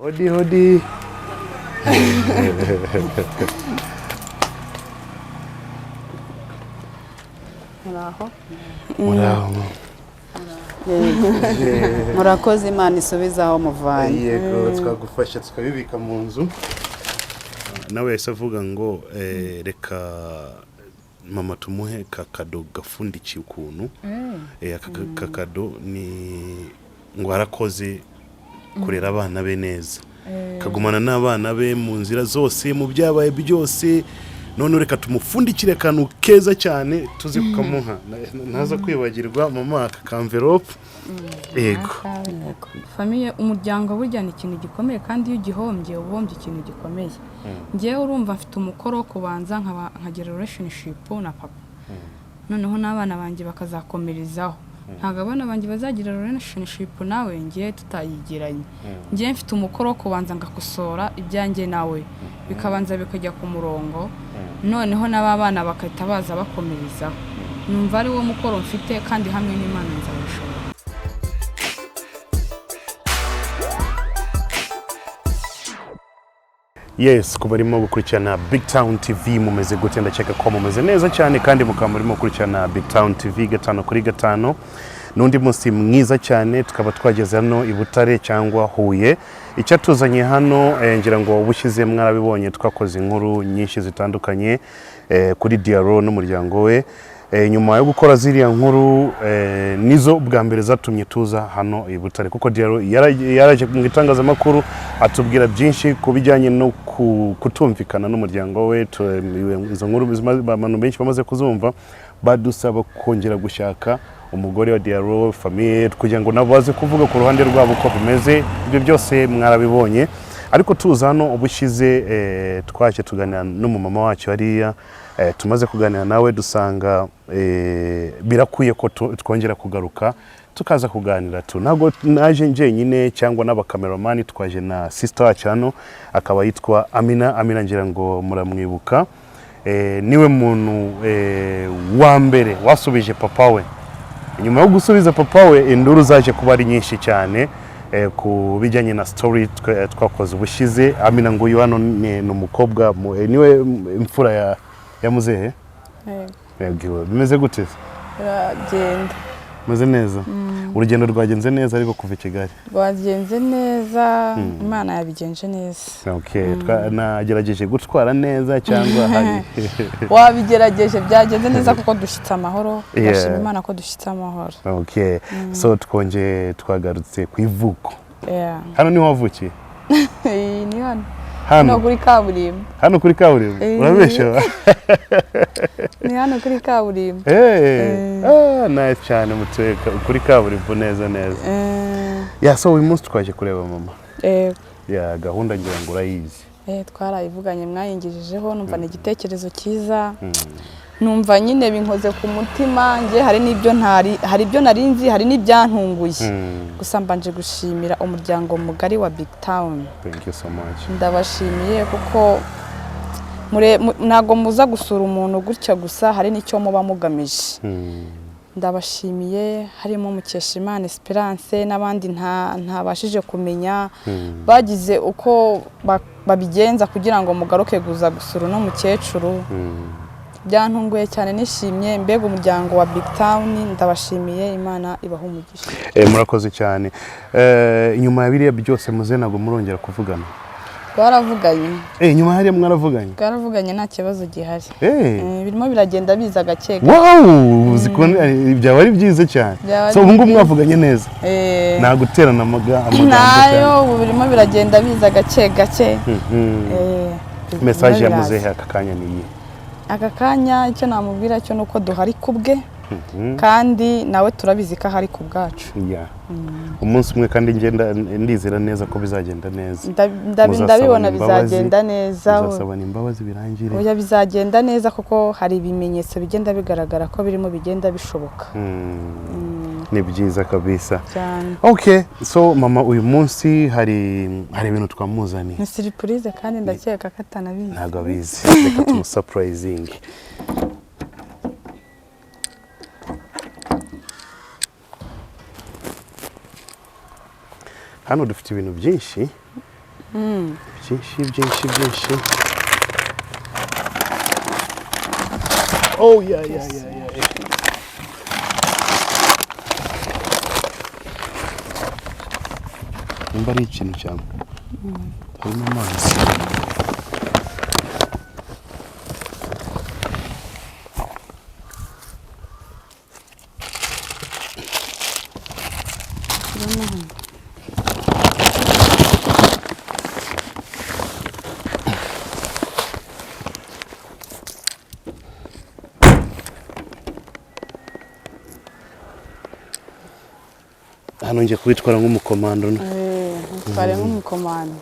Hodi hodi. Muraho. Murakoze Imana isubizaho muvanye. Yego twagufasha tukabibika mu nzu. Nawe yahise avuga ngo reka mama tumuhe kakado gafundikiye ukuntu. Kakado ni ngo arakoze kurera abana be neza. Kagumana n'abana be mu nzira zose mu byabaye byose. None reka tumufundikire kantu keza cyane tuzi kukamuha. Ntaza kwibagirwa mama aka envelope. Yego. Famille umuryango burya ni ikintu gikomeye kandi iyo ugihombye ubombye ikintu gikomeye. Ngiye urumva mfite umukoro wo kubanza nkagira relationship na papa. Noneho n'abana banjye bakazakomerezaho. Ntago abana banjye bazagira relationship nawe ngiye tutayigiranye. Ngiye mfite umukoro wo kubanza ngakosora ibyanjye nawe bikabanza bikajya ku murongo. Noneho n'abana bakahita baza bakomerezaho. Numva ari wo mukoro mfite kandi hamwe n'Imana nzabishobora. Yes, kubarimo gukurikirana Big Town TV mumeze gute ndakeka ko mumeze neza cyane kandi mukamurimo gukurikirana Big Town TV 5/5 nundi munsi mwiza cyane tukaba twageze hano i Butare cyangwa Huye. Icyatuzanye hano ngira ngo ubushize mwarabibonye twakoze inkuru nyinshi zitandukanye kuri Diaro n'umuryango we. Nyuma yo gukora ziriya nkuru nizo bwa mbere zatumye tuza hano i Butare kuko Diaro yaraje mu itangazamakuru atubwira byinshi kubijyanye no kutumvikana n'umuryango we. Izo nkuru abantu benshi bamaze kuzumva badusaba kongera gushaka umugore wa Diaro famille kugira ngo nabo baze kuvuga ku ruhande rwabo ko bimeze. Ibyo byose mwarabibonye ariko tuza hano ubushize twaje tuganira n'umumama wacu hariya. Tumaze kuganira nawe dusanga birakwiye ko twongera kugaruka tukaza kuganira ntago naje njyenyine cyangwa n'abakameramani twaje na sister wacu hano akaba yitwa Amina ngira ngo muramwibuka. Niwe muntu wa mbere wasubije papa we. Nyuma yo gusubiza papa we induru zaje kuba ari nyinshi cyane ku bijyanye na story twakoze ubushize. Amina ngo uyu hano ni umukobwa niwe imfura ya muzehe. Yego. Bimeze gute? Ragenda. Meze neza. Urugendo rwagenze neza ariko kuva Kigali. Rwagenze neza, Imana yabigenje neza. Okay. Nagerageje gutwara neza cyangwa hari wabigerageje byagenze neza kuko dushitse amahoro. Ndashima Imana ko dushitse amahoro. Okay. So twonge twagarutse ku ivuko. Yeah. Hano ni wavukiye? Ni hano. Hano kuri kaburimbo. Hano kuri kaburimbo. Urabesha? Ni hano kuri kaburimbo. Nice cyane mutweka kuri kaburimbo neza. Yeah, so uyu munsi twaje kureba mama. Yeah, gahunda ngira ngo urayizi. Twarayivuganye mwayingijejeho numva ni igitekerezo cyiza. Numva nyine binkoze ku mutima nge hari ibyo narinzi hari n'ibyantunguye. Gusa mbanje gushimira umuryango mugari wa Big Town. Thank you so much. Ndabashimiye kuko ntago muza gusura umuntu gutya gusa hari n'icyo muba mugamije. Ndabashimiye harimo Mukeshimana Esperance n'abandi ntabashije kumenya bagize uko babigenza kugira ngo mugaruke guza gusura no mukecuru. Byantunguye cyane nishimye mbega umuryango wa Big Town ndabashimiye Imana ibaha umugisha. Murakoze cyane. Nyuma ya biriya byose muze nago murongera kuvugana. Twaravuganye. Nyuma hariya mwaravuganye? Twaravuganye nta kibazo gihari. Birimo biragenda biza gake. Wow, byaba ari byiza cyane. So ubu ngubu mwavuganye neza? Nta guterana amagambo cyane. Nayo ubu birimo biragenda biza gake. Message ya muzehe aka kanya ni iyi? Aka kanya icyo namubwira cyo nuko duhari kubwe kandi nawe turabizi ko hari ku bwacu. Umunsi umwe kandi ngenda ndizera neza ko bizagenda neza. Ndabibona bizagenda neza. Uzasabana imbabazi birangire. Oya bizagenda neza kuko hari ibimenyetso bigenda bigaragara ko birimo bigenda bishoboka. Ni byiza kabisa. Cyane. Okay, so mama uyu munsi hari ibintu twamuzaniye. Ni surprise kandi ndakeka ko atanabizi. Ntago abizi. Reka tumusurprising. Hano dufite ibintu byinshi byinshi. Oh yeah. Nimba ari ikintu cyane harimo amazi. Hano ngiye kubitwara nk'umukomando. Tware nk'umukomando.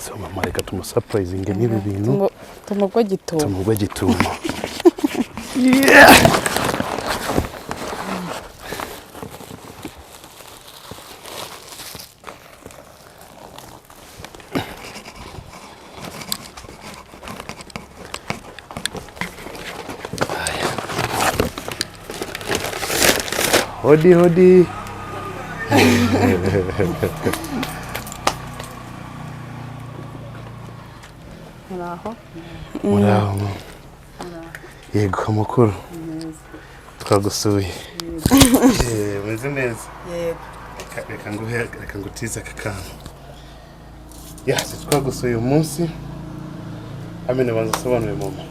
So mama reka tumusapurayizinge n'ibi bintu. Tumugwe gitumo. Yeah. Hodi. Muraho. Yego amakuru. Twagusuye. Meze neza. Yego. Reka ngutize akakantu. Twagusuye uyu munsi. Amene banza sobanure mama.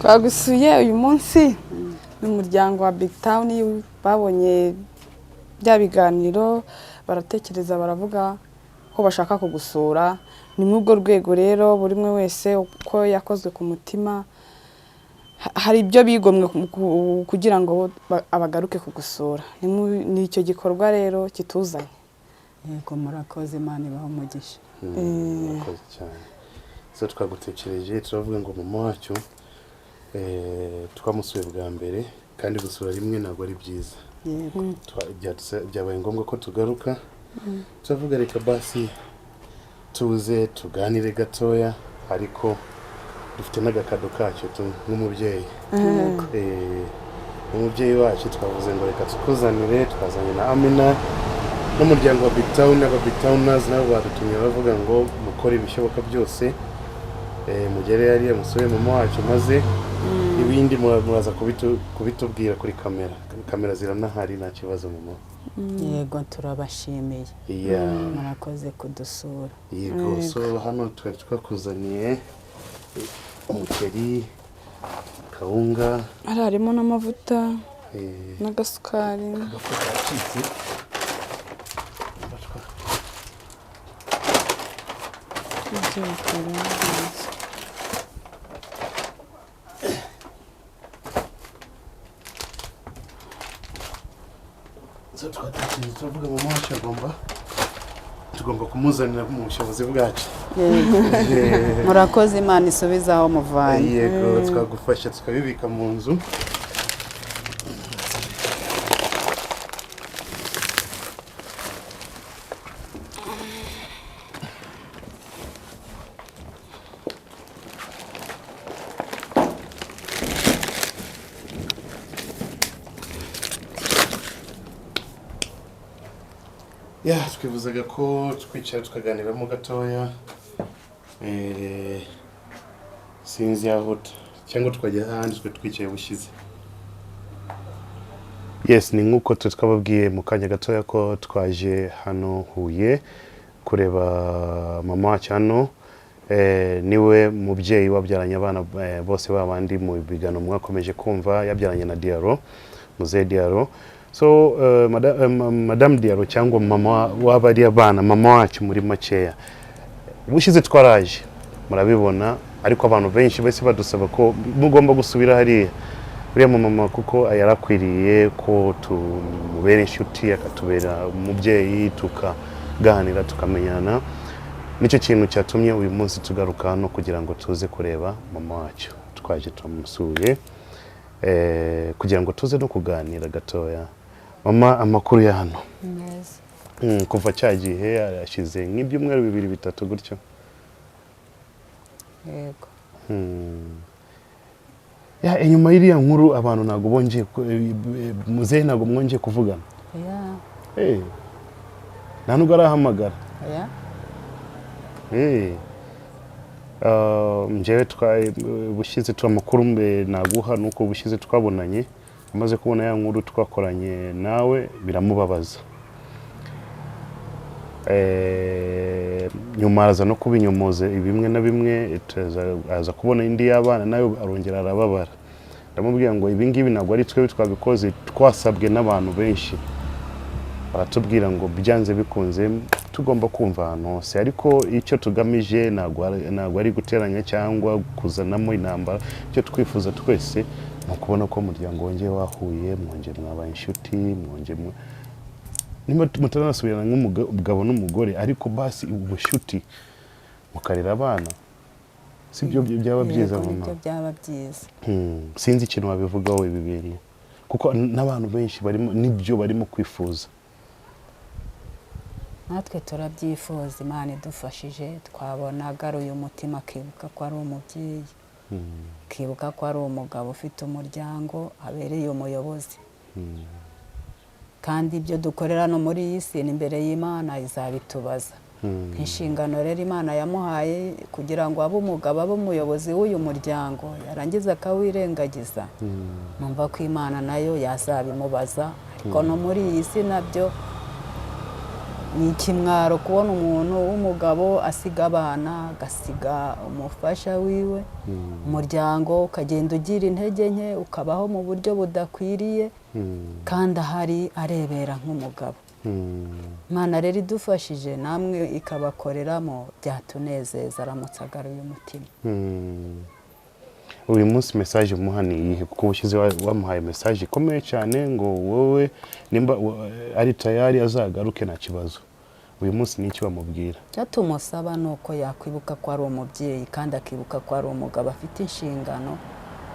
Twagusuye uyu munsi n'umuryango wa Big Town babonye bya biganiro baratekereza baravuga ko bashaka kugusura. Ni muri urwo rwego rero buri umwe wese uko yakozwe ku mutima hari ibyo bigomwe kugira ngo abagaruke kugusura. Ni icyo gikorwa rero kituzanye. Yego murakoze Imana ibaho umugisha. Murakoze cyane. So twagutekereje turavuga ngo mama wacu twamusuye bwa mbere kandi gusura rimwe ntabwo ari byiza. Yego. Byabaye ngombwa ko tugaruka. Turavuga reka basi tuze tuganire gatoya ariko dufite n'agakado kacyo nk'umubyeyi. Umubyeyi wacu twavuze ngo reka tukuzanire. Twazanye na Amina n'umuryango wa Big Town n'aba Big Towners nabo badutumye bavuga ngo mukore ibishoboka byose mugere yari musore mama wacu maze ibindi muraza kubitubwira kuri kamera ziranahari nta kibazo mama. Yego turabashimiye. Murakoze kudusura. Yego so hano twari twakuzaniye umuceri, kawunga, harimo n'amavuta n'agasukari. Turavuga mama wacu tugomba kumuzanira mu bushobozi bwacu. Murakoze Imana isubizaho muvanye. Yego twagufasha tukabibika mu nzu. Twibuzaga ko twicara tukaganiramo gatoya sinzi aho cyangwa twajya ahandi twicaye bushize. Ni nk'uko twababwiye mu kanya gatoya ko twaje hano Huye kureba mama wacu hano. Niwe mubyeyi wabyaranye abana bose babandi mu bigano mwakomeje kumva yabyaranye na Diaro, Muze Diaro. So Madame Diaro cyangwa mama w'abari abana mama wacu muri makeya. Bushize twaraje murabibona ariko abantu benshi bese badusaba ko mugomba gusubira hariya. Uriya mama kuko yarakwiriye ko tumubera inshuti akatubera umubyeyi tukaganira tukamenyana. Nicyo kintu cyatumye uyu munsi tugaruka hano kugira ngo tuze kureba mama wacu. Twaje tumusuye kugira ngo tuze no kuganira gatoya. Mama amakuru ya hano Neza. Kuva cyagihe arashize nk'ibyumweru 2-3 gutyo. Yego. Inyuma y'iriya nkuru abantu ntago bongeye Muze ntago mwongeye kuvugana. nta nubwo arahamagara oya njyewe bushize amakuru mbe naguha nuko bushize twabonanye amaze kubona ya nkuru twakoranye nawe biramubabaza nyuma araza no kubinyomoza bimwe na bimwe aza kubona indi y'abana nayo arongera arababara ndamubwira ngo ibi ngibi ntabwo ari twebwe twabikoze twasabwe n'abantu benshi baratubwira ngo byanze bikunze tugomba kumva ahantu hose ariko icyo tugamije ntabwo ari guteranya cyangwa kuzanamo intambara icyo twifuza twese ni ukubona ko umuryango wongeye wahuye mwongeye mwabaye inshuti mwongeye niba mutanasubirana nk'umugabo n'umugore ariko basi ubushuti mukarera abana si byo byaba byiza mama nibyo byaba byiza sinzi ikintu wabivugaho ibi bintu kuko n'abantu benshi nibyo barimo kwifuza natwe turabyifuza Imana idufashije twabona agaruye umutima akibuka ko ari umubyeyi akibuka ko ari umugabo ufite umuryango abereye umuyobozi kandi ibyo dukorera no muri iyi si n'imbere y'Imana izabitubaza inshingano rero Imana yamuhaye kugira ngo abe umugabo abe umuyobozi w'uyu muryango yarangiza akawirengagiza numva ko Imana nayo yazabimubaza ariko no muri iyi si nabyo ni ikimwaro kubona umuntu w'umugabo asiga abana agasiga umufasha wiwe umuryango ukagenda ugira intege nke ukabaho mu buryo budakwiriye kandi ahari arebera nk'umugabo Imana rero idufashije namwe ikabakoreramo byatunezeza aramutse agaruye umutima uyu munsi message umuhani iyihe kuko ubushize wamuhaye message ikomeye cyane ngo wowe nimba ari tayari azagaruke nta kibazo uyu munsi ni iki wamubwira cyatumusaba nuko yakwibuka ko ari umubyeyi kandi akibuka ko ari umugabo afite inshingano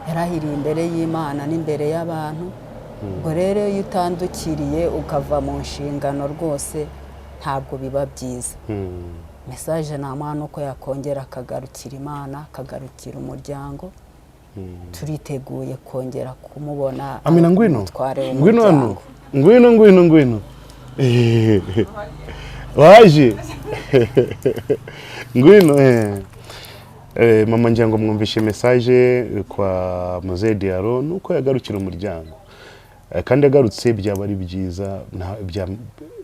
yarahiriye imbere y'Imana n'imbere y'abantu ngo rero iyo utandukiriye ukava mu nshingano rwose ntabwo biba byiza message namuha nuko yakongera akagarukira Imana akagarukira umuryango turiteguye kongera kumubona Amina ngwino waje ngwino mama njango mwumvishe message kwa Mzee Diaro nuko yagarukira umuryango kandi yagarutse byaba ari byiza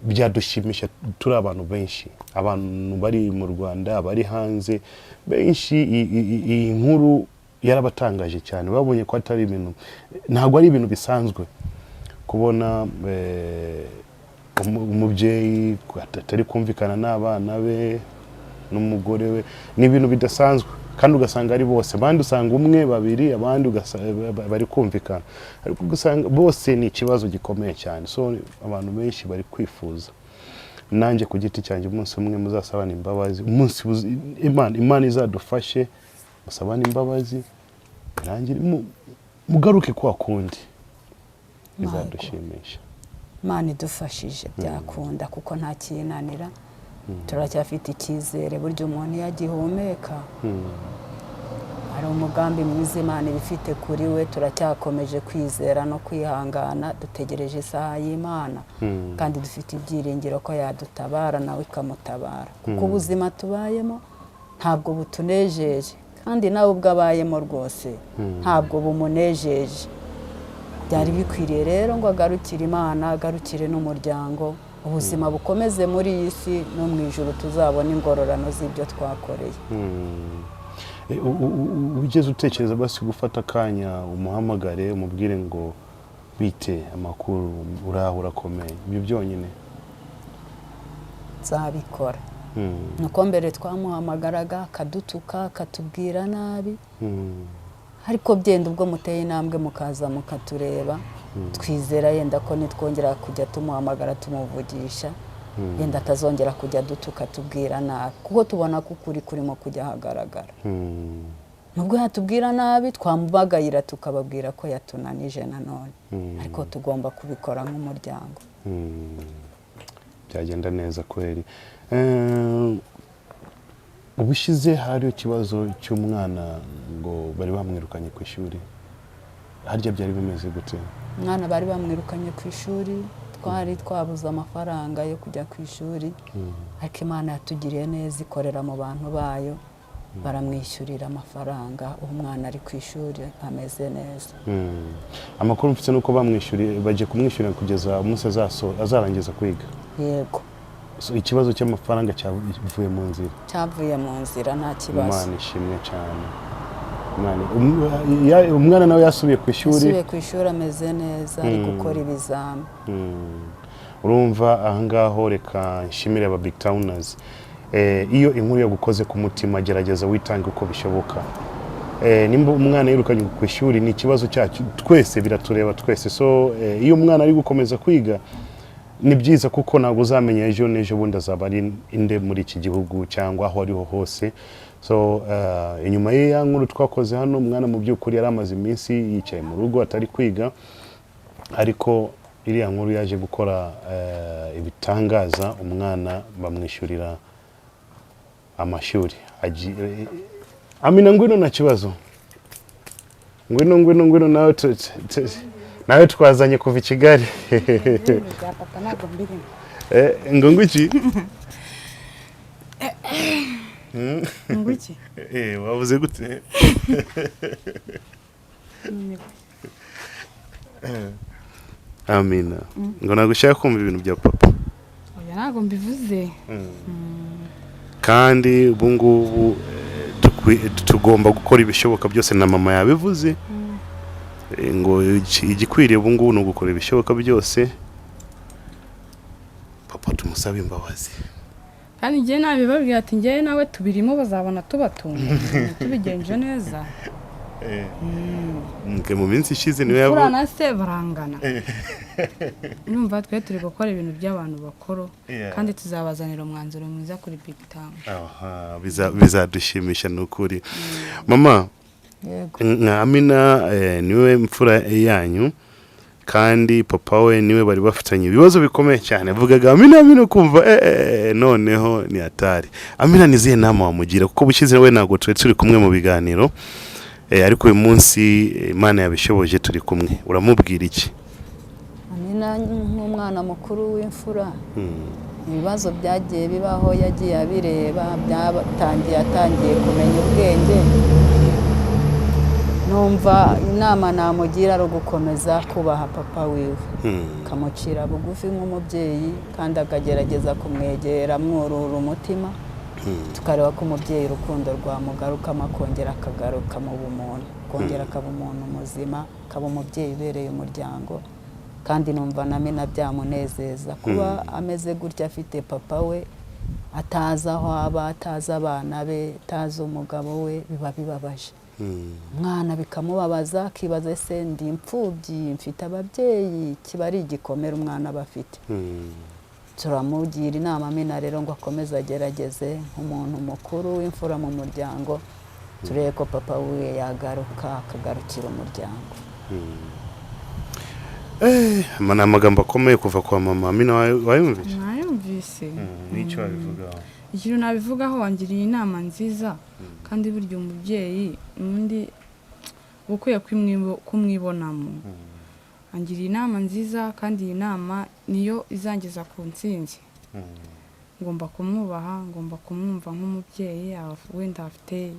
byadushimisha turi abantu benshi abantu bari mu Rwanda bari hanze benshi iyi nkuru yarabatangaje cyane babonye ko atari ibintu ntabwo ari ibintu bisanzwe kubona umubyeyi atari kumvikana n'abana be n'umugore we ni ibintu bidasanzwe kandi ugasanga ari bose abandi usanga umwe babiri abandi bari kumvikana ariko ugasanga bose ni ikibazo gikomeye cyane so abantu benshi bari kwifuza nanjye ku giti cyanjye umunsi umwe muzasabana imbabazi umunsi Imana izadufashe musabana imbabazi nanjye mugaruke kwa kundi bizadushimisha Imana idufashije byakunda kuko nta kinanira turacyafite icyizere buryo umuntu yagihumeka hari umugambi mwiza Imana ibifite kuri we turacyakomeje kwizera no kwihangana dutegereje isaha y'Imana kandi dufite ibyiringiro ko yadutabara nawe ikamutabara kuko ubuzima tubayemo ntabwo butunejeje kandi nawe ubwo abayemo rwose ntabwo bumunejeje byari bikwiriye rero ngo agarukire Imana agarukire n'umuryango ubuzima bukomeze muri iyi si no mu ijuru tuzabona ingororano z'ibyo twakoreye ugeze utekereza basi gufata akanya umuhamagare umubwire ngo bite amakuru urakomeye ibyo byonyine nzabikora nuko mbere twamuhamagaraga akadutuka akatubwira nabi ariko byenda ubwo muteye intambwe mukaza mukatureba twizera yenda ko nitwongera kujya tumuhamagara tumuvugisha yenda atazongera kujya dutuka tubwira nabi kuko tubona ko ukuri kurimo kujya hagaragara nubwo yatubwira nabi twamubagayira tukababwira ko yatunanije nanone ariko tugomba kubikora nk'umuryango byagenda neza kweri ubushize hari ikibazo cy'umwana ngo bari bamwirukanye ku ishuri harya byari bimeze gute umwana bari bamwirukanye ku ishuri twari twabuze amafaranga yo kujya ku ishuri ariko Imana yatugiriye neza ikorera mu bantu bayo baramwishyurira amafaranga umwana ari ku ishuri ameze neza. Amakuru mfite nuko bamwishyuriye baje kumwishyurira kugeza umunsi azarangiza kwiga. Yego. So ikibazo cy'amafaranga cyavuye mu nzira. Cyavuye mu nzira nta kibazo. Imana ishimwe cyane. Umwana nawe yasubiye ku ishuri. Yasubiye ku ishuri ameze neza ari gukora ibizami. Urumva ahangaho reka nshimire aba Big Towners. Iyo inkuru yagukoze ku mutima gerageza witange uko bishoboka. Nimba umwana yirukanye ku ishuri ni ikibazo cyacu twese biratureba twese. So iyo umwana ari gukomeza kwiga ni byiza kuko ntabwo uzamenya ejo n'ejo bundi azaba ari inde muri iki gihugu cyangwa aho ariho hose. So inyuma ya nkuru twakoze hano umwana mu by'ukuri yari amaze iminsi yicaye mu rugo atari kwiga ariko iriya nkuru yaje gukora ibitangaza umwana bamwishyurira amashuri. Amina ngwino na kibazo. Ngwino nawe twazanye kuva i Kigali. Ngo ngwiki? Ngwiki? Wavuze gute? Amina. Ngo nagushaka kumva ibintu bya papa. Oya ntago mbivuze. Kandi ubu ngubu tugomba gukora ibishoboka byose na mama yabivuze. Ngo igikwiriye ubu ngubu no gukora ibishoboka byose papa tumusabe imbabazi. Kandi ngiye nabibabwira ati ngiye nawe tubirimo bazabona tubatunga tubigenje neza. Mu minsi ishize niwe yabo na se barangana. Numva twe turi gukora ibintu by'abantu bakuru kandi tuzabazanira umwanzuro mwiza kuri Big Town. Bizadushimisha n'ukuri. Mama Amina niwe mfura yanyu kandi papa we niwe bari bafitanye ibibazo bikomeye cyane. Avugaga Amina kumva noneho ni atari. Amina nizihe nama wamugira kuko bukize we ntago turi kumwe mu biganiro ariko uyu munsi Imana yabishoboje turi kumwe. Uramubwira iki? Amina nk'umwana mukuru w'imfura ibibazo byagiye bibaho yagiye abireba atangiye kumenya ubwenge. Numva inama namugira ari gukomeza kubaha papa wiwe kamucira bugufi nk'umubyeyi kandi akagerageza kumwegera amwurura umutima tukareba ko umubyeyi urukundo rwamugaruka akongera akagaruka mu bumuntu kongera akaba umuntu muzima akaba umubyeyi ubereye umuryango. Kandi numva na Amina byamunezeza kuba ameze gutya afite papa we atazi aho aba atazi abana be atazi umugabo we biba bibabaje. Mwana bikamubabaza akibaza ese ndi imfubyi mfite ababyeyi kiba ari igikomere umwana bafite. Turamugira inama Amina rero ngo akomeze agerageze nk'umuntu mukuru w'imfura mu muryango turebe ko papa we yagaruka akagarukira umuryango. Mana amagambo akomeye kuva kwa mama Amina wayumvise? Nayumvise. N'icyo wabivugaho? Ikintu nabivugaho wangiriye inama nziza kandi burya umubyeyi undi ukwiye kumwibonamo. Angiriye inama nziza kandi iyi nama niyo izangeza ku ntsinzi. Ngomba kumwubaha, ngomba kumwumva nk'umubyeyi wenda afite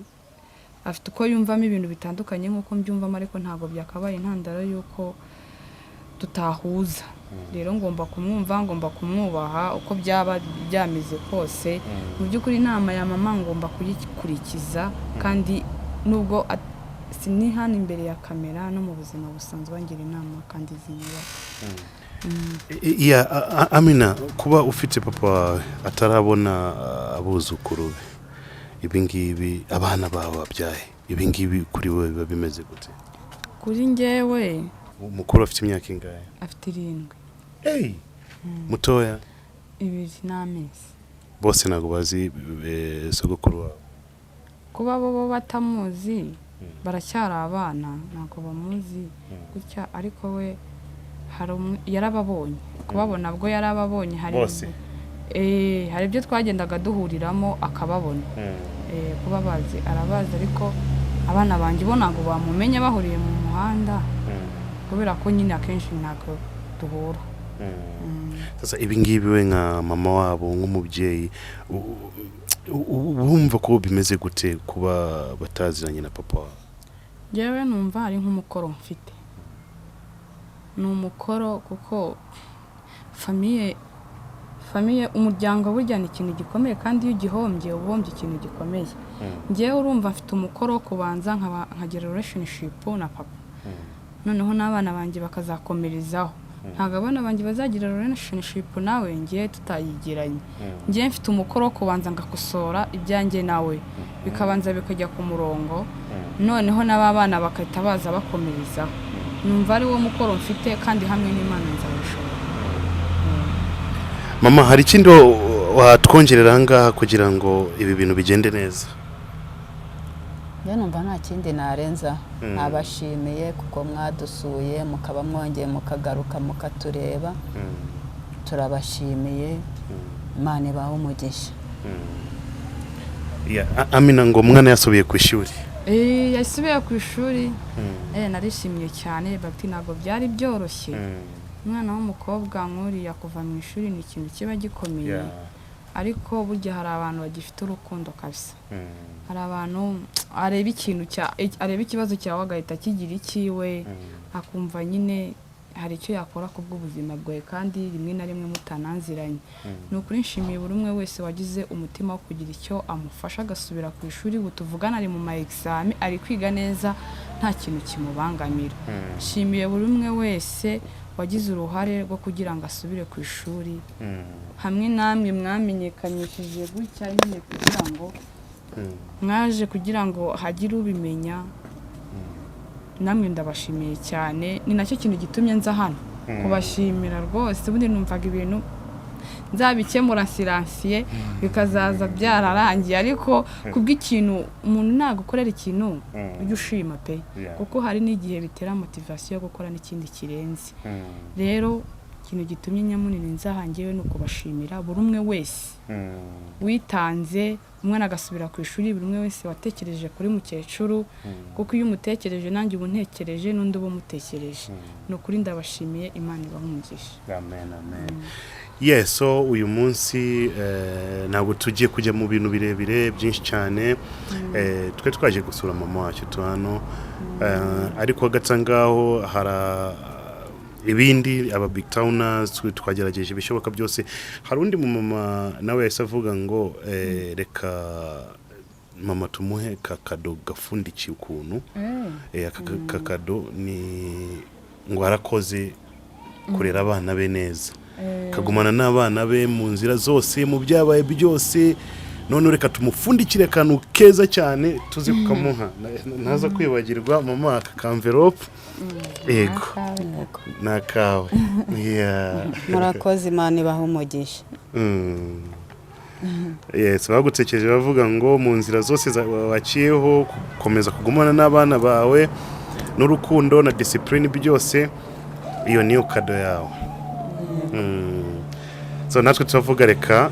uko yumvamo ibintu bitandukanye nk'uko mbyumvamo ariko ntabwo byakabaye intandaro y'uko tutahuza. Rero ngomba kumwumva, ngomba kumwubaha uko byaba byamize kose. Mu by'ukuri inama ya mama ngomba kuyikurikiza kandi nubwo sini hano imbere ya kamera no mu buzima busanzwe ngira inama kandi zinyura. Amina kuba ufite papa atarabona abuzukuru ibingibi abana bawe babyaye ibingibi kuri wowe biba bimeze gute? Kuri njyewe umukuru afite imyaka ingahe? Afite 7. Mutoya 2 n'amezi. Bose ntago bazi sogokuru wabo? Kuba bo batamuzi baracyari abana ntago bamuzi gutya ariko we yarababonye kubabona bwo yarababonye hari bose hari ibyo twagendaga duhuriramo akababona kuba bazi arabazi ariko abana banjye bo ntago bamumenye bahuriye mu muhanda kubera ko nyine akenshi ntago duhura. Sasa ibi ngibi we nka mama wabo nk'umubyeyi wumva ko bimeze gute kuba bataziranye na papa wabo? Jewe numva ari nk'umukoro mfite, ni umukoro kuko famiye umuryango burya ni ikintu gikomeye kandi iyo ugihombye ubuhombye ikintu gikomeye. Ngewe urumva mfite umukoro wo kubanza nkagira relationship na papa, noneho n'abana banjye bakazakomerezaho. Ntabwo abana banjye bazagira relationship nawe ngewe tutayigiranye. Ngewe mfite umukoro wo kubanza ngakosora ibyanjye nawe bikabanza bikajya ku murongo, noneho n'abana bakahita baza bakomerezaho. Numva ari wo mukoro mfite kandi hamwe n'Imana nzabishobora. Mama, hari ikindi watwongerera ahangaha kugira ngo ibi bintu bigende neza? numva nta kindi narenza. Nabashimiye kuko mwadusuye mukaba mwongeye mukagaruka mukatureba. Turabashimiye, Imana ibahe umugisha. Amina ngo umwana yasubiye ku ishuri. Yasubiye ku ishuri. Narishimye cyane, bati ntabwo byari byoroshye. Umwana w'umukobwa nk'uriya kuva mu ishuri ni ikintu kiba gikomeye, ariko burya hari abantu bagifite urukundo kabisa. Hari abantu areba ikibazo cyawe agahita kigira ikiwe, akumva nyine hari icyo yakora ku bw'ubuzima bwawe kandi rimwe na rimwe mutananziranye. Ni ukuri nshimiye buri umwe wese wagize umutima wo kugira icyo amufasha agasubira ku ishuri. Ubu tuvugana ari mu ma examen, ari kwiga neza nta kintu kimubangamira. Nshimiye buri umwe wese wagize uruhare rwo kugira ngo asubire ku ishuri. Hamwe namwe mwamenyekanyishije gutya nyine kugira ngo mwaje kugira ngo hagire ubimenya. Namwe ndabashimiye cyane, ni nacyo kintu gitumye nza hano kubashimira rwose. Ubundi numvaga ibintu nzabikemura siransiye bikazaza byararangiye, ariko kubw'ikintu umuntu nagukorera ikintu ujye ushima pe, kuko hari n'igihe bitera motivation yo gukora n'ikindi kirenze. Rero ikintu gitumye nyamunini nzahangiwe no kubashimira buri umwe wese witanze, umwana agasubira ku ishuri, buri umwe wese watekereje kuri mukecuru, kuko iyo umutekereje nanjye ubu ntekereje n'undi ubu mutekereje. No kuri ndabashimiye, Imana ibahe umugisha. Amen, amen. Yes, so uyu munsi ntabwo tugiye kujya mu bintu birebire byinshi cyane. Twe twaje gusura mama wacu hano, ariko gatangaho hari ibindi aba big towners twagerageje ibishoboka byose. Hari undi mu mama nawe yahise avuga ngo reka mama tumuhe kakado gafundikiye ukuntu. Kakado ni ngo arakoze kurera abana be neza, kagumana n'abana be mu nzira zose, mu byabaye byose. None reka tumufundikire akantu keza cyane tuzi kukamuha. Ntaza kwibagirwa mama aka envelope. Yego, nakawe. Murakoze, Imana ibahe umugisha. Yes, bagutekereje bavuga ngo mu nzira zose waciyeho komeza kugumana n'abana bawe n'urukundo na discipline byose, iyo niyo kado yawe. So natwe tuvuga reka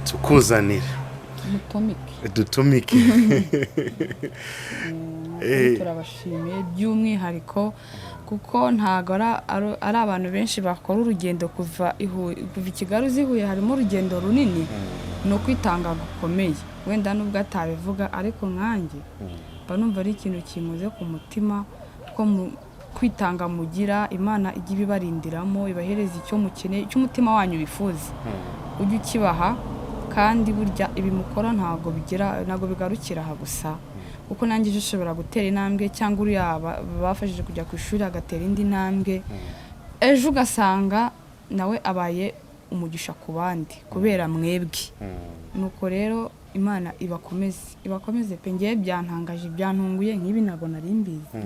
tukuzanire dutumike. Turabashimiye by'umwihariko kuko ntago ari abantu benshi bakora urugendo kuva i Kigali zihuye. Harimo urugendo runini no kwitanga gukomeye, wenda nubwo atabivuga, ariko nkanjye banumva ari ikintu kimuze ku mutima ko kwitanga mugira. Imana ijya ibibarindiramo, ibahereza icyo mukeneye, icyo umutima wanyu wifuza ujye ukibaha. Kandi burya ibimukora ntago bigarukira aha gusa, kuko nanjye ushobora gutera intambwe cyangwa uriya bafashije kujya ku ishuri agatera indi ntambwe, ejo ugasanga nawe abaye umugisha ku bandi kubera mwebwe. Nuko rero Imana ibakomeze pe. Ngiye byantangaje, byantunguye, nk'ibi ntabwo nari mbizi.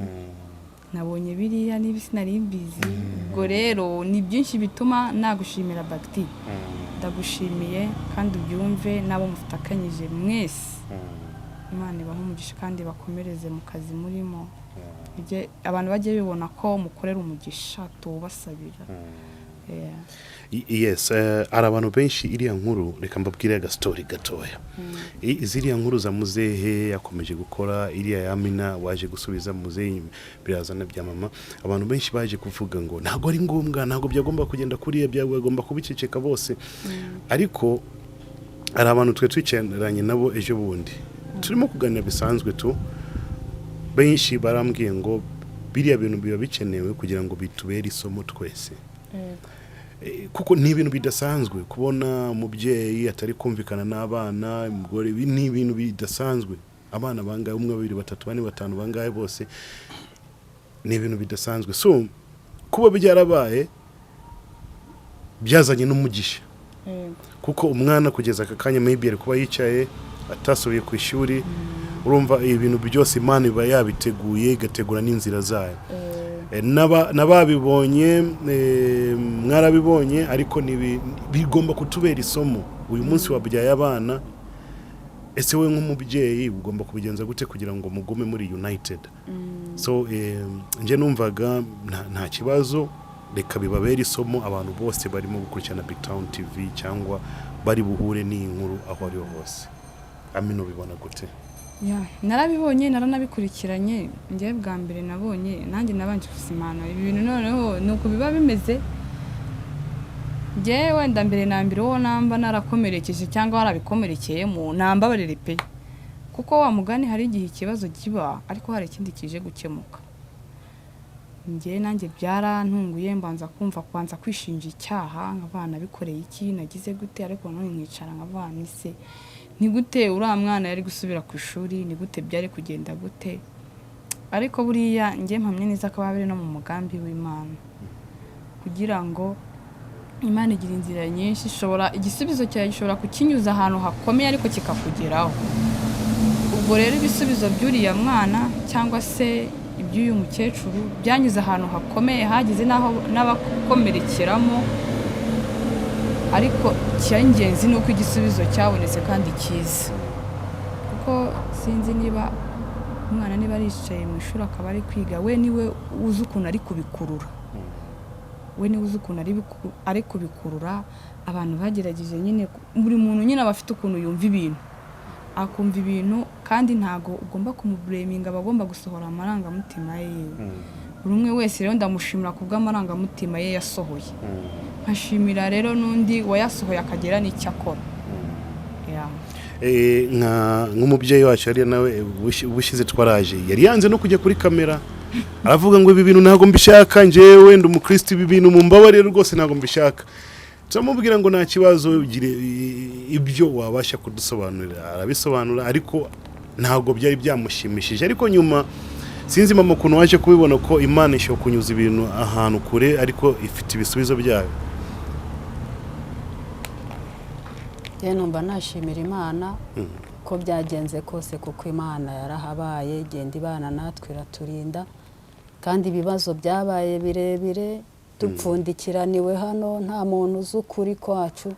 Nabonye biriya niba sinari mbizi. Ubwo rero ni byinshi bituma nagushimira Bagti. Ndagushimiye kandi ubyumve n'abo mufatakanyije mwese. Imana ibahe umugisha kandi bakomereze mu kazi murimo. Abantu bagiye bibona ko mukorera umugisha tubasabira. Yes, hari abantu benshi iriya nkuru reka mbabwire agastory gatoya. Ziriya nkuru za muzehe yakomeje gukora, iriya yamina waje gusubiza muzehe birazana bya mama, abantu benshi baje kuvuga ngo ntago ari ngombwa, ntago byagomba kugenda kuriya, byagomba kubiceceka bose. Ariko hari abantu twe twicaranye nabo ejo bundi turimo kuganira bisanzwe tu, benshi barambwiye ngo biriya bintu biba bikenewe kugira ngo bitubere isomo twese. Kuko ni ibintu bidasanzwe kubona umubyeyi atari kumvikana n'abana, umugore, ni ibintu bidasanzwe. Abana bangaye, 1 2 3 4 5 bangaye bose, ni ibintu bidasanzwe. So kuba byarabaye byazanye n'umugisha, kuko umwana kugeza aka kanya maybe ari kuba yicaye atasubiye ku ishuri. Urumva ibintu byose Imana iba yabiteguye, igategura n'inzira zayo. Nababibonye, mwarabibonye, ariko bigomba kutubera isomo. Uyu munsi wabyaye abana, ese we nk'umubyeyi ugomba kubigenza gute kugira ngo mugume muri united? So nje numvaga nta kibazo, reka bibabera isomo abantu bose barimo gukurikirana Big Town TV cyangwa bari buhure n'inkuru aho ari hose. Amino bibona gute? Narabibonye, naranabikurikiranye. Ngiye bwa mbere nabonye, nanjye nabanje kusimana ibi bintu, noneho nuko biba bimeze. Ngiye wenda mbere na mbere wo namba narakomerekeje cyangwa warabikomerekeye mu namba barere pe, kuko wa mugani hari igihe ikibazo kiba ariko hari ikindi kije gukemuka. Ngiye nanjye byarantunguye, mbanza kumva kwanza kwishinja icyaha, nk'abana bikoreye iki, nagize gute, ariko none nkicara nk'abana ise ni gute uriya mwana yari gusubira ku ishuri, ni gute byari kugenda gute. Ariko buriya ngiye mpamye neza ko babiri no mu mugambi w'Imana, kugira ngo Imana igira inzira nyinshi, igisubizo cyawe gishobora kukinyuza ahantu hakomeye ariko kikakugeraho. Ubwo rero ibisubizo by'uriya mwana cyangwa se iby'uyu mukecuru byanyuze ahantu hakomeye, hagize naho n'abakomerekeramo, ariko cyangenzi nuko igisubizo cyabonetse kandi cyiza. Kuko sinzi niba umwana niba aricaye mu ishuri akaba ari kwiga, we niwe uzi ukuntu ari kubikurura, we niwe uzi ukuntu ari kubikurura. Abantu bagerageje nyine, buri muntu nyine aba afite ukuntu yumva ibintu, akumva ibintu, kandi ntago ugomba kumubleminga, bagomba gusohora amarangamutima ye. Buri umwe wese rero ndamushimira kubw'amarangamutima ye yasohoye, nkashimira rero n'undi wayasohoye akagera n'icyo akora. Nk'umubyeyi wacu ari nawe ubushize twaraje, yari yanze no kujya kuri kamera, aravuga ngo ibi bintu ntago mbishaka, njyewe ndi umukristo, ibi bintu mumbabarire rwose ntago mbishaka. Turamubwira ngo nta kibazo, ibyo wabasha kudusobanurira arabisobanura, ariko ntago byari byamushimishije. Ariko nyuma sinzi mama ukuntu waje kubibona ko Imana ishobora kunyuza ibintu ahantu kure ariko ifite ibisubizo byayo. Numva nashimira Imana ko byagenze kose, kuko Imana yarahabaye, genda ibana natwe iraturinda, kandi ibibazo byabaye birebire, dupfundikiraniwe hano, nta muntu uzi ukuri kwacu,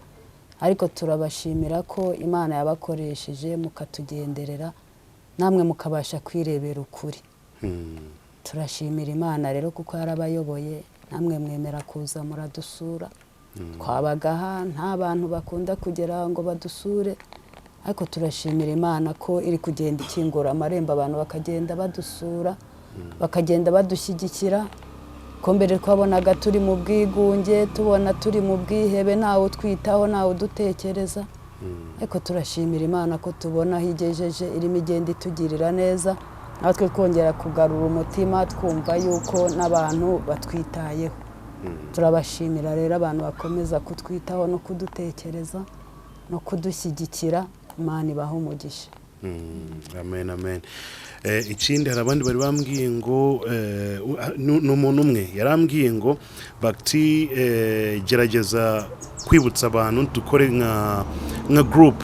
ariko turabashimira ko Imana yabakoresheje mukatugenderera, namwe mukabasha kwirebera ukuri. Turashimira Imana rero kuko yarabayoboye, namwe mwemera kuza muradusura. Twabagaha nta bantu bakunda kugera ngo badusure, ariko turashimira Imana ko iri kugenda ikingura amarembo, abantu bakagenda badusura, bakagenda badushyigikira. Ko mbere twabonaga turi mu bwigunge, tubona turi mu bwihebe, ntawe twitaho, ntawe dutekereza, ariko turashimira Imana ko tubona higejeje, irimo igenda itugirira neza, natwe kongera kugarura umutima, twumva yuko n'abantu batwitayeho. Turabashimira rero abantu bakomeza kutwitaho no kudutekereza no kudushyigikira. Imana ibahe umugisha. Amen, amen. Ikindi hari abandi bari bambwiye ngo n'umuntu umwe yarambwiye ngo Bakti gerageza kwibutsa abantu dukore nka group,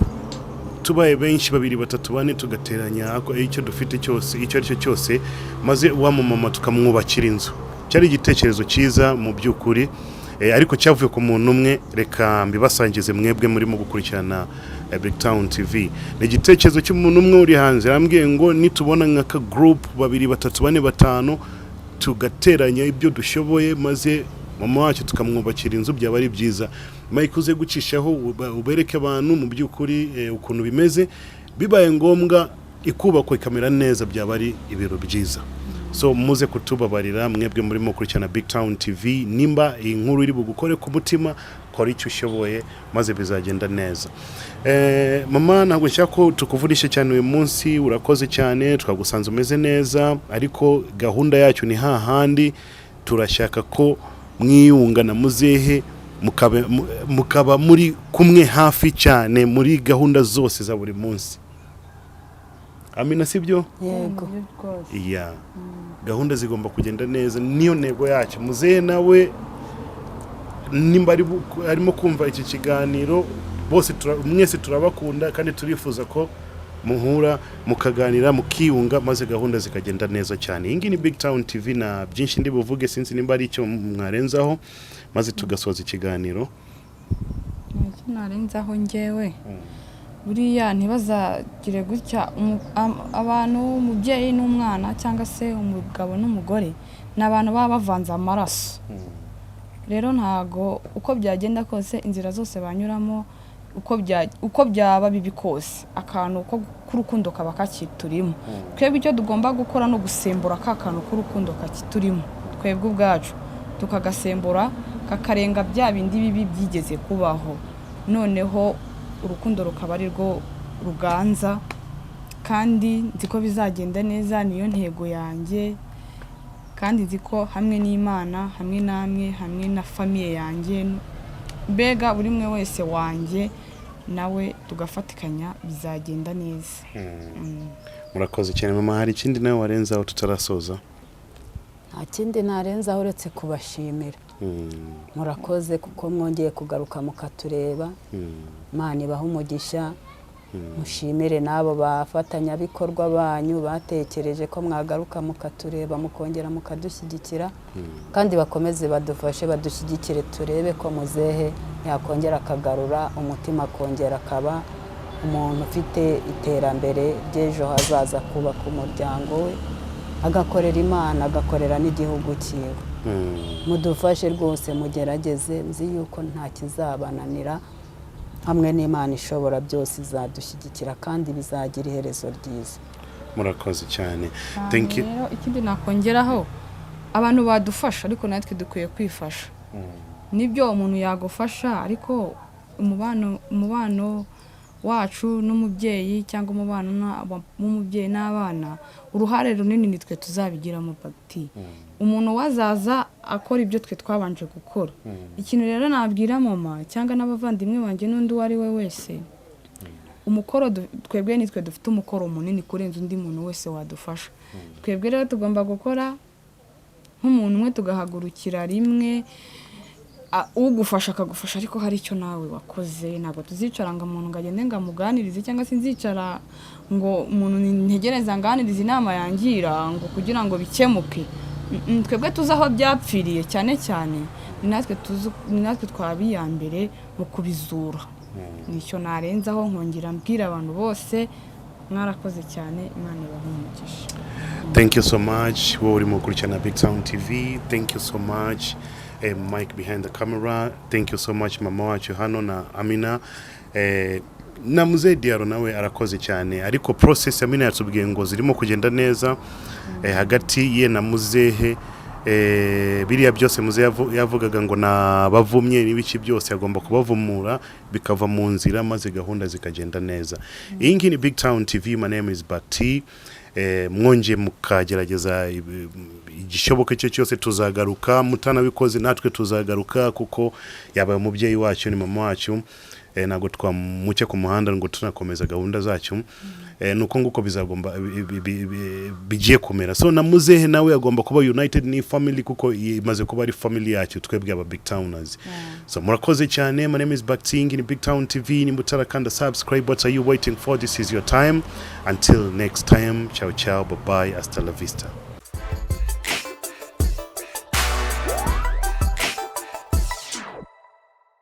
tubaye benshi 2 3 4 tugateranya icyo dufite cyose, icyo ari cyo cyose, maze wa mama tukamwubakira inzu. Cyari igitekerezo cyiza mu by'ukuri, ariko cyavuye ku muntu umwe. Reka mbibasangize mwebwe murimo gukurikirana Big Town TV. Ni igitekerezo cy'umuntu umwe uri hanze, arambwiye ngo nitubona nk'aka group 2 3 4 5 tugateranya ibyo dushoboye, maze mama wacu tukamwubakira inzu byaba ari byiza. Mike uze gucishaho ubereke abantu mu by'ukuri ukuntu bimeze, bibaye ngombwa ikubakwa ikamera neza byaba ari ibiro byiza. So muze kutubabarira mwebwe murimo kurikirana Big Town TV, nimba inkuru iri bugukore ku mutima, kora icyo ushoboye maze bizagenda neza. Mama ntabwo nshaka ko tukuvunisha cyane uyu munsi, urakoze cyane, twagusanze umeze neza, ariko gahunda yacu ni hahandi turashaka ko mwiyunga na muzehe mukaba muri kumwe hafi cyane muri gahunda zose za buri munsi. Amina sibyo? Yego. Yeah. Gahunda zigomba kugenda neza, niyo ntego yacu. Muzehe nawe nimba arimo kumva iki kiganiro, bose mwese turabakunda kandi turifuza ko muhura mukaganira mukiyunga maze gahunda zikagenda neza cyane. Iyi ni Big Town TV na byinshi ndi buvuge, sinzi nimba ari icyo mwarenzaho maze tugasoza ikiganiro. Narenzaho ngewe buriya ntibazagire gutya abantu, umubyeyi n'umwana cyangwa se umugabo n'umugore ni abantu baba bavanze amaraso. Rero ntago uko byagenda kose, inzira zose banyuramo, uko byaba bibi kose, akantu ko k'urukundo kaba kakiturimo. Twebwe icyo tugomba gukora no gusembura ka kantu k'urukundo kakiturimo twebwe ubwacu, tukagasembura kakarenga bya bindi bibi byigeze kubaho, noneho urukundo rukaba ari rwo ruganza. Kandi nzi ko bizagenda neza, niyo ntego yanjye, kandi nzi ko hamwe n'Imana, hamwe namwe, hamwe na famiye yanjye, mbega buri mwe wese wanjye nawe tugafatikanya bizagenda neza. Murakoze cyane mama. Hari ikindi nawe warenzaho tutarasoza? Nta kindi narenzaho uretse kubashimira. Murakoze kuko mwongeye kugaruka mukatureba. Imana ibahe umugisha. Mushimire n'abo bafatanyabikorwa banyu batekereje ko mwagaruka mukatureba mukongera mukadushyigikira, kandi bakomeze badufashe badushyigikire, turebe ko muzehe yakongera akagarura umutima, akongera akaba umuntu ufite iterambere ry'ejo hazaza, kubaka umuryango we, agakorera Imana, agakorera n'igihugu cyiwe. Mudufashe rwose, mugerageze, nzi yuko nta kizabananira. Hamwe n'Imana ishobora byose izadushyigikira kandi bizagira iherezo ryiza. Murakoze cyane. Thank you. Rero ikindi nakongeraho, abantu badufasha ariko natwe dukwiye kwifasha. Nibyo umuntu yagufasha, ariko umubano wacu n'umubyeyi cyangwa umubano w'umubyeyi n'abana, uruhare runini nitwe tuzabigira mu bagti. Umuntu wazaza akora ibyo twe twabanje gukora. Ikintu rero nabwira mama cyangwa n'abavandimwe banjye n'undi wari we wese, umukoro twebwe nitwe dufite umukoro munini kurenza undi muntu wese wadufasha. Twebwe rero tugomba gukora nk'umuntu umwe, tugahagurukira rimwe, ugufasha akagufasha, ariko hari icyo nawe wakoze. Ntabwo tuzicara ngo umuntu ngagende ngamuganirize, cyangwa se nzicara ngo umuntu ntegereza nganirize inama yangira ngo kugira ngo bikemuke. Twebwe tuzi aho byapfiriye cyane cyane, ni natwe twabiyambere mu kubizura. Nicyo narenzaho, nkongera mbwira abantu bose mwarakoze cyane, Imana ibahe umugisha. Thank you so much. Wowe urimo gukurikirana Big Town TV. Thank you so much. Mike behind the camera. Thank you so much mama wacu hano na Amina. Na muzehe Diaro nawe arakoze cyane, ariko process Amina yatubwiye ngo zirimo kugenda neza hagati ye na muzehe. Biriya byose muzehe yavugaga ngo nabavumye n'ibiki byose agomba kubavumura bikava mu nzira maze gahunda zikagenda neza. Iyi ngiyi ni Big Town TV. My name is Bati. Mwonje mukagerageza igishoboka cyo cyose, tuzagaruka. Mutanabikoze natwe tuzagaruka, kuko yabaye umubyeyi wacu, ni mama wacu. Nago twamucye ku muhanda ngo tunakomeza gahunda zacu. Nuko nguko bizagomba bigiye kumera. So na muzehe nawe agomba kuba united ni family, kuko imaze kuba ari family yacu twebwe aba Big Towners. So murakoze cyane. My name is Bakting in Big Town TV. Ni mutarakanda subscribe. What are you waiting for? This is your time. Until next time, ciao ciao, bye bye, hasta la vista.